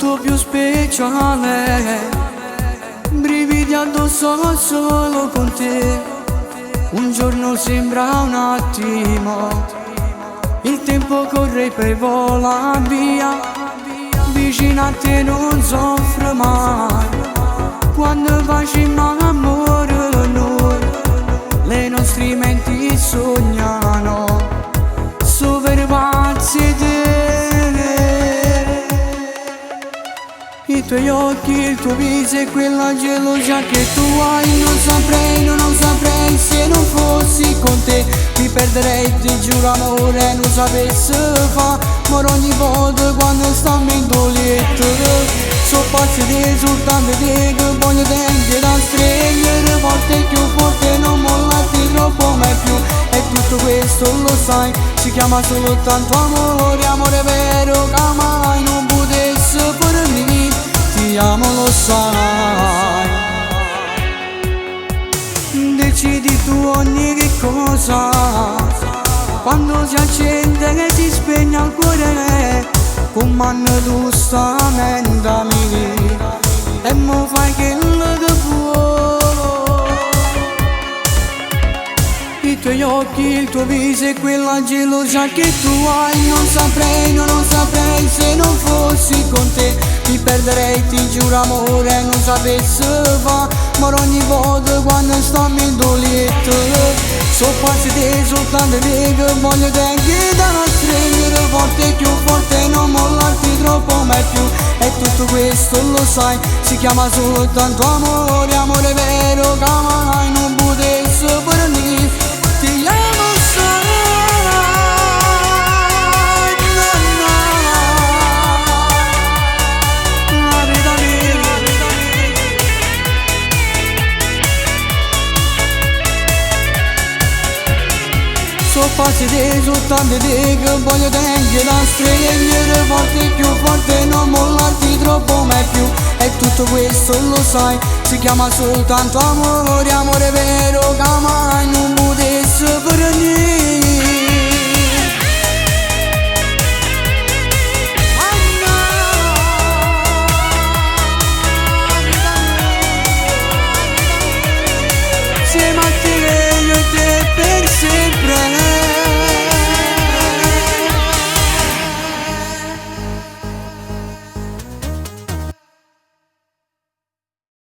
tutto più speciale, brividi addosso solo con te. Un giorno sembra un attimo, il tempo corre e poi vola via. Vicino a te non soffro mai, quando facciamo amore noi, le nostre menti sognano super pazzi te. I tuoi occhi, il tuo viso e quella gelosia che tu hai. Non saprei se non fossi con te. Mi perderei, ti giuro amore, non sapessi fa. Ma ogni volta quando stiamo in letto so pazzi di soltanto te, che voglio tempi da stringere forte più forte, non mollarti troppo mai più. E tutto questo lo sai, si chiama solo tanto amore, amore vero che mai non potessi per me. Ti amo, lo sai. Decidi tu ogni che cosa, quando si accende e si spegne il cuore. Comando tu sta mentami e mo fai quello che puoi. I tuoi occhi, il tuo viso e quella gelosia che tu hai. Non saprei se non fossi con te. Mi perderei, ti giuro amore, non sapessi fa. Ma ogni volta quando stiamo in letto so quasi te, soltanto te, che voglio te anche da stringere forte più forte, non mollarti troppo mai più. E tutto questo lo sai, si chiama soltanto amore, amore vero che mai non potessi per me. Ti amo sai. So facile te, soltanto te, che voglio tenere da stringere forte più forte, non mollarti troppo mai più. E tutto questo lo sai, si chiama soltanto amore, amore vero che mai